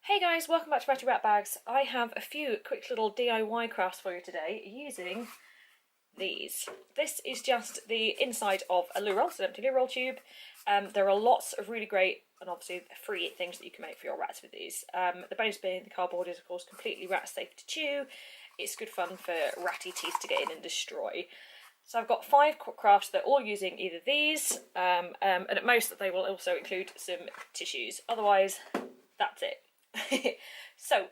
Hey guys, welcome back to Ratty Rat Bags. I have a few quick little DIY crafts for you today using these. This is just the inside of a loo roll, so an empty loo roll tube. There are lots of really great and obviously free things that you can make for your rats with these. The bonus being the cardboard is of course completely rat safe to chew. It's good fun for ratty teeth to get in and destroy. So I've got 5 crafts. They're all using either these, and at most they will also include some tissues. Otherwise, that's it. So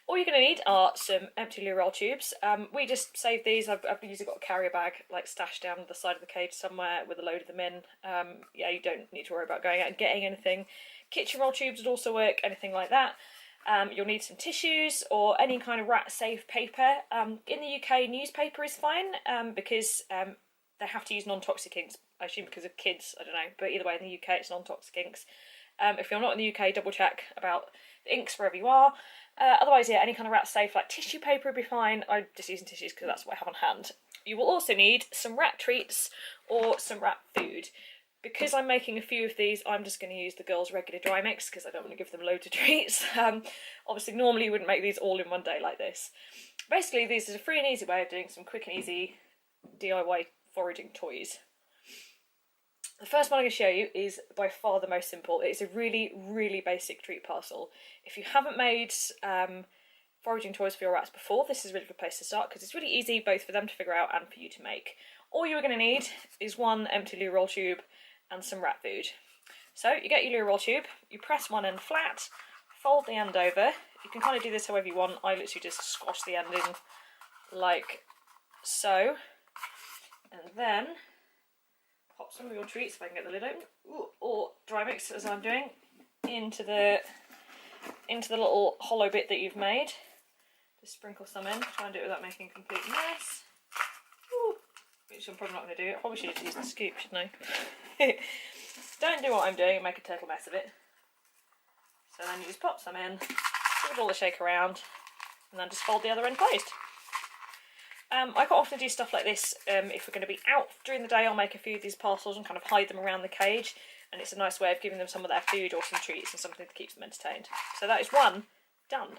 all you're going to need are some empty loo roll tubes. We just saved these. I've usually got a carrier bag like stashed down the side of the cage somewhere with a load of them in. Yeah, you don't need to worry about going out and getting anything. Kitchen roll tubes would also work, anything like that. You'll need some tissues or any kind of rat safe paper. In the UK, newspaper is fine because they have to use non-toxic inks, I assume because of kids, I don't know, but either way in the UK it's non-toxic inks. If you're not in the UK, double check about the inks wherever you are. Otherwise, yeah, any kind of rat safe, like tissue paper would be fine. I'm just using tissues because that's what I have on hand. You will also need some rat treats or some rat food. Because I'm making a few of these, I'm just going to use the girls' regular dry mix because I don't want to give them loads of treats. Obviously, normally you wouldn't make these all in one day like this. Basically, this is a free and easy way of doing some quick and easy DIY foraging toys. The first one I'm going to show you is by far the most simple. It's a really, really basic treat parcel. If you haven't made foraging toys for your rats before, this is a really good place to start because it's really easy both for them to figure out and for you to make. All you're going to need is one empty loo roll tube and some rat food. So you get your loo roll tube, you press one end flat, fold the end over. You can kind of do this however you want. I literally just squash the end in like so, and then pop some of your treats, if I can get the lid open, or dry mix as I'm doing, into the little hollow bit that you've made. Just sprinkle some in, try and do it without making a complete mess. Which I'm probably not going to do. I probably should have used the scoop, shouldn't I? Don't do what I'm doing and make a total mess of it. So then you just pop some in, give it all a shake around, and then just fold the other end closed. I quite often do stuff like this. If we're going to be out during the day, I'll make a few of these parcels and kind of hide them around the cage, and it's a nice way of giving them some of their food or some treats and something to keep them entertained. So that is one done.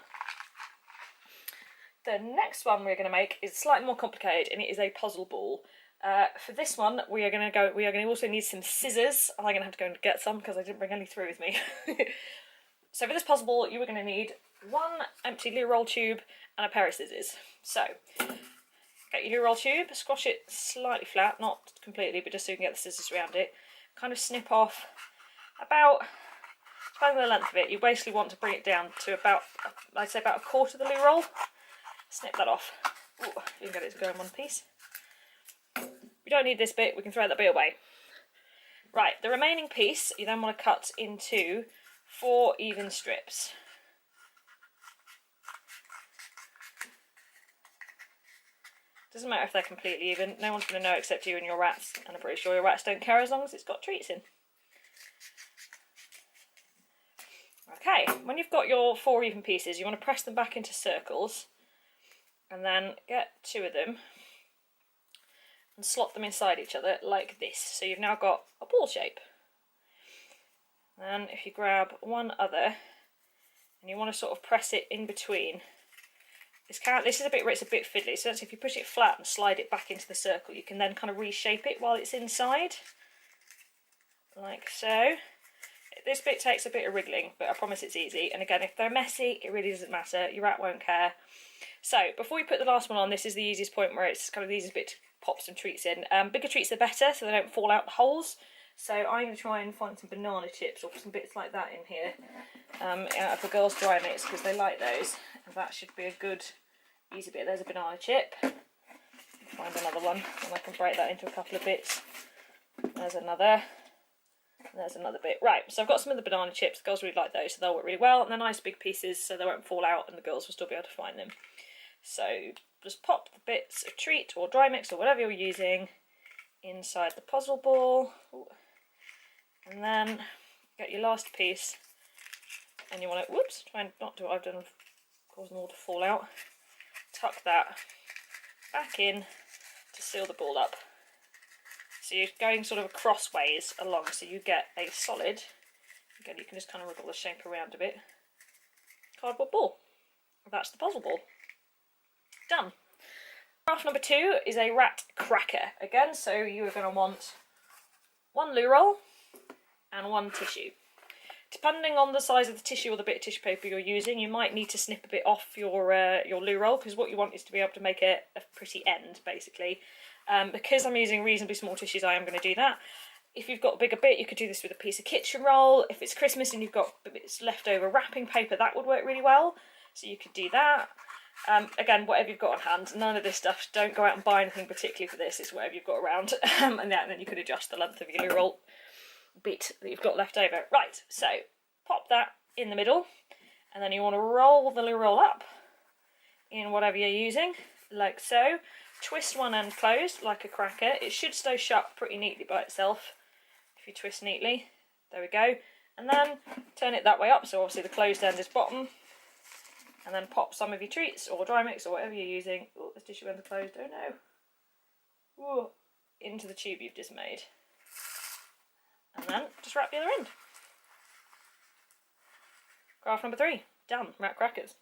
The next one we're going to make is slightly more complicated, and it is a puzzle ball. For this one, we are going to also need some scissors, and I'm going to have to go and get some because I didn't bring any through with me. So for this puzzle ball, you are going to need one empty loo roll tube and a pair of scissors. So get your loo roll tube, squash it slightly flat, not completely, but just so you can get the scissors around it. Kind of snip off about, depending on the length of it, you basically want to bring it down to about, I'd say about a quarter of the loo roll. Snip that off. Ooh, you can get it to go in one piece. We don't need this bit, we can throw that bit away. Right, the remaining piece you then want to cut into 4 even strips. Doesn't matter if they're completely even, no one's going to know except you and your rats, and I'm pretty sure your rats don't care as long as it's got treats in. Okay, when you've got your 4 even pieces, you want to press them back into circles, and then get 2 of them and slot them inside each other like this. So you've now got a ball shape. And if you grab one other, and you want to sort of press it in between, this is a bit where it's a bit fiddly, so if you push it flat and slide it back into the circle, you can then kind of reshape it while it's inside, like so. This bit takes a bit of wriggling, but I promise it's easy. And again, if they're messy, it really doesn't matter. Your rat won't care. So before we put the last one on, this is the easiest point where it's kind of the easiest bit to pop some treats in. Bigger treats are better, so they don't fall out the holes. So I'm going to try and find some banana chips or some bits like that in here out of the girls' dry mix because they like those. And that should be a good, easy bit. There's a banana chip. Find another one, and I can break that into a couple of bits. There's another. And there's another bit. Right, so I've got some of the banana chips. The girls really like those, so they'll work really well. And they're nice big pieces, so they won't fall out, and the girls will still be able to find them. So just pop the bits of treat or dry mix or whatever you're using inside the puzzle ball. Ooh. And then get your last piece, and you want to, whoops, try and not do what I've done, cause them all to fall out. Tuck that back in to seal the ball up. So you're going sort of crossways along, so you get a solid. Again, you can just kind of wriggle the shape around a bit. cardboard ball. That's the puzzle ball. Done. Craft number 2 is a rat cracker. Again, so you are going to want 1 loo roll and 1 tissue. Depending on the size of the tissue or the bit of tissue paper you're using, you might need to snip a bit off your loo roll, because what you want is to be able to make a pretty end, basically. Because I'm using reasonably small tissues, I am going to do that. If you've got a bigger bit, you could do this with a piece of kitchen roll. If it's Christmas and you've got bits leftover wrapping paper, that would work really well. So you could do that. Again, whatever you've got on hand. None of this stuff, don't go out and buy anything particularly for this. It's whatever you've got around. And then you could adjust the length of your loo roll bit that you've got left over. Right, so pop that in the middle. And then you want to roll the loo roll up in whatever you're using, like so. Twist one end closed like a cracker. It should stay shut pretty neatly by itself if you twist neatly. There we go. And then turn it that way up, so obviously the closed end is bottom. And then pop some of your treats or dry mix or whatever you're using. Oh, the tissue ends are closed. Oh no. Ooh, into the tube you've just made. And then just wrap the other end. Craft number 3. Done. Rat crackers.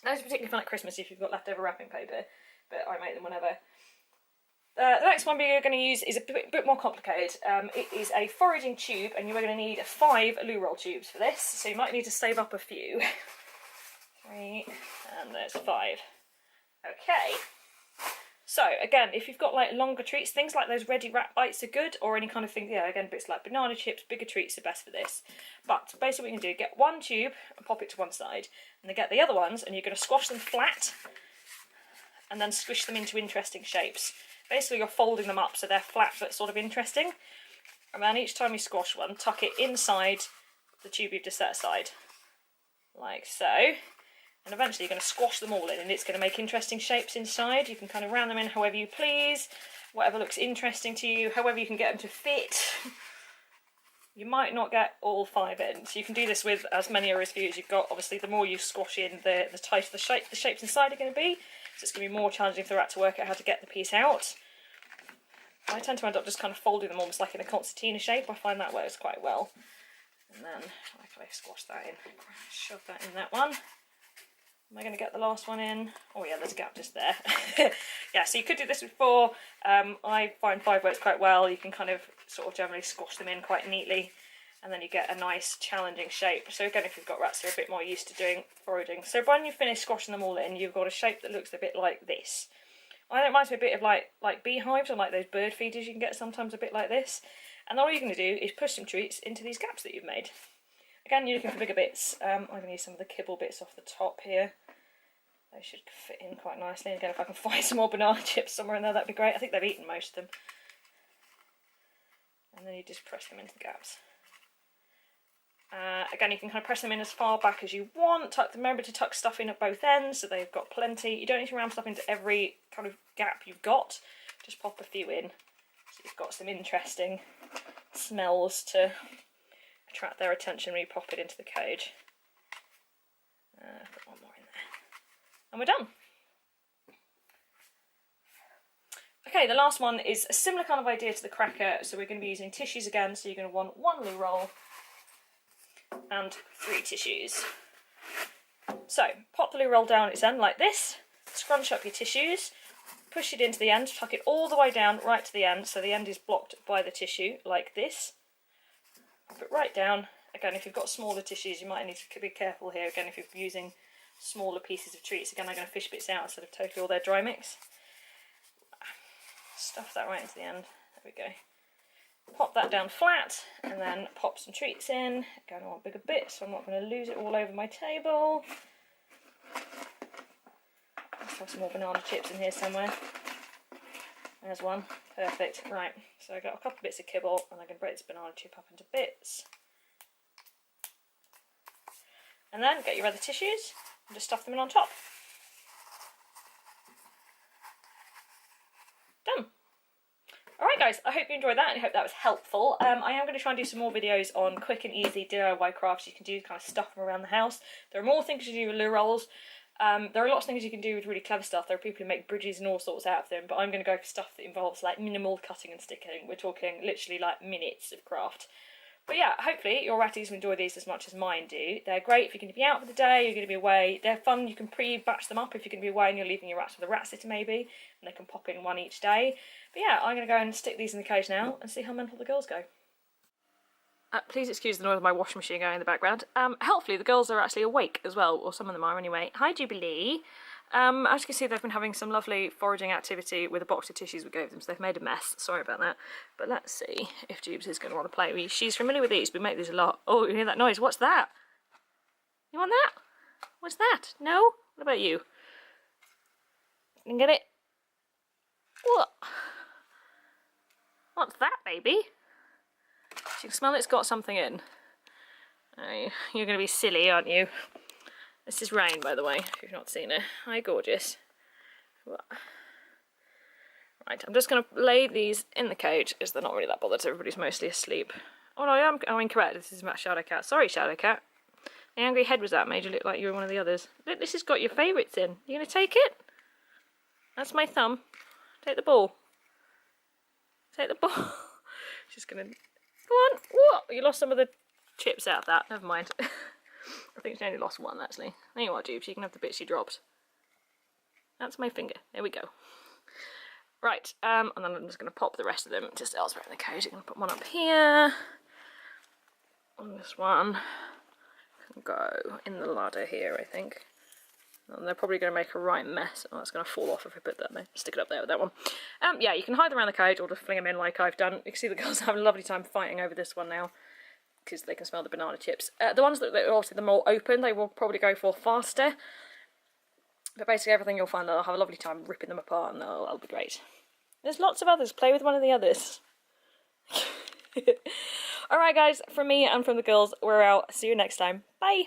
Those are particularly fun at Christmas if you've got leftover wrapping paper, but I make them whenever. The next one we're going to use is a bit more complicated. It is a foraging tube, and you are going to need 5 loo roll tubes for this, so you might need to save up a few. 3, and there's 5. Okay. So again, if you've got like longer treats, things like those ready wrap bites are good, or any kind of thing, yeah, again, bits like banana chips, bigger treats are best for this. But basically what you can do, get one tube and pop it to one side, and then get the other ones, and you're going to squash them flat, and then squish them into interesting shapes. Basically you're folding them up so they're flat but sort of interesting. And then each time you squash one, tuck it inside the tube you've just set aside. Like so. And eventually you're going to squash them all in, and it's going to make interesting shapes inside. You can kind of round them in however you please, whatever looks interesting to you, however you can get them to fit. You might not get all 5 in, so you can do this with as many or as few as you've got. Obviously the more you squash in, the tighter the shapes inside are going to be, so it's going to be more challenging for the rat to work out how to get the piece out. I tend to end up just kind of folding them almost like in a concertina shape. I find that works quite well. And then I squash that in, shove that in that one. Am I going to get the last one in? Oh yeah, there's a gap just there. Yeah, so you could do this with 4. I find 5 works quite well. You can kind of sort of generally squash them in quite neatly, and then you get a nice challenging shape. So again, if you've got rats who are a bit more used to doing foraging. So when you finish squashing them all in, you've got a shape that looks a bit like this. I think it reminds me a bit of like beehives, or like those bird feeders you can get sometimes, a bit like this. And all you're going to do is push some treats into these gaps that you've made. Again, you're looking for bigger bits. I'm going to use some of the kibble bits off the top here. They should fit in quite nicely. Again, if I can find some more banana chips somewhere in there, that'd be great. I think they've eaten most of them. And then you just press them into the gaps. Again, you can kind of press them in as far back as you want. Remember to tuck stuff in at both ends so they've got plenty. You don't need to ram stuff into every kind of gap you've got. Just pop a few in so you've got some interesting smells to attract their attention when you pop it into the cage. Put one more in there. And we're done. Okay, the last one is a similar kind of idea to the cracker, so we're going to be using tissues again, so you're going to want 1 loo roll and 3 tissues. So, pop the loo roll down its end like this, scrunch up your tissues, push it into the end, tuck it all the way down right to the end, so the end is blocked by the tissue, like this. Pop it right down. Again, if you've got smaller tissues, you might need to be careful here. Again, if you're using smaller pieces of treats, again, I'm going to fish bits out instead of totally all their dry mix. Stuff that right into the end. There we go. Pop that down flat, and then pop some treats in. Again, I want bigger bits, so I'm not going to lose it all over my table. Let's have some more banana chips in here somewhere. There's one. Perfect. Right, so I got a couple of bits of kibble, and I'm going to break this banana chip up into bits. And then get your other tissues and just stuff them in on top. Done. Alright guys, I hope you enjoyed that and I hope that was helpful. I am going to try and do some more videos on quick and easy DIY crafts you can do to kind of stuff them around the house. There are more things you do with loo rolls. There are lots of things you can do with really clever stuff. There are people who make bridges and all sorts out of them, but I'm going to go for stuff that involves like minimal cutting and sticking. We're talking literally like minutes of craft. But yeah, hopefully your ratties enjoy these as much as mine do. They're great if you're going to be out for the day, you're going to be away. They're fun, you can pre-batch them up if you're going to be away and you're leaving your rats with a rat sitter maybe, and they can pop in one each day. But yeah, I'm going to go and stick these in the cage now and see how mental the girls go. Please excuse the noise of my washing machine going in the background. Helpfully the girls are actually awake as well, or some of them are anyway. Hi Jubilee. As you can see, they've been having some lovely foraging activity with a box of tissues we gave them, so they've made a mess. Sorry about that. But let's see if Jubes is going to want to play. She's familiar with these. We make these a lot. Oh, you hear that noise? What's that? You want that? What's that? No? What about you? You can get it? What? What's that, baby? You can smell it's got something in. Oh, you're going to be silly, aren't you? This is Rain, by the way, if you've not seen her. Hi, gorgeous. Right, I'm just going to lay these in the cage, as they're not really that bothered, everybody's mostly asleep. Oh no, I'm incorrect, this is about Shadow Cat. Sorry, Shadow Cat. The angry head was that made you look like you were one of the others. Look, this has got your favourites in. You going to take it? That's my thumb. Take the ball. Take the ball. She's going to... Go on. What? You lost some of the chips out of that. Never mind. I think she only lost one, actually. There you are, Jubes. You can have the bit she dropped. That's my finger. There we go. Right, and then I'm just going to pop the rest of them just elsewhere in the cage. I'm going to put one up here. And this one can go in the ladder here, I think. And they're probably going to make a right mess. Oh, it's going to fall off if I put that there. Stick it up there with that one. Yeah, you can hide them around the cage or just fling them in like I've done. You can see the girls are having a lovely time fighting over this one now, because they can smell the banana chips. The ones that are obviously the more open, they will probably go for faster. But basically everything you'll find, they'll have a lovely time ripping them apart and that'll be great. There's lots of others. Play with one of the others. Alright guys, from me and from the girls, we're out. See you next time. Bye!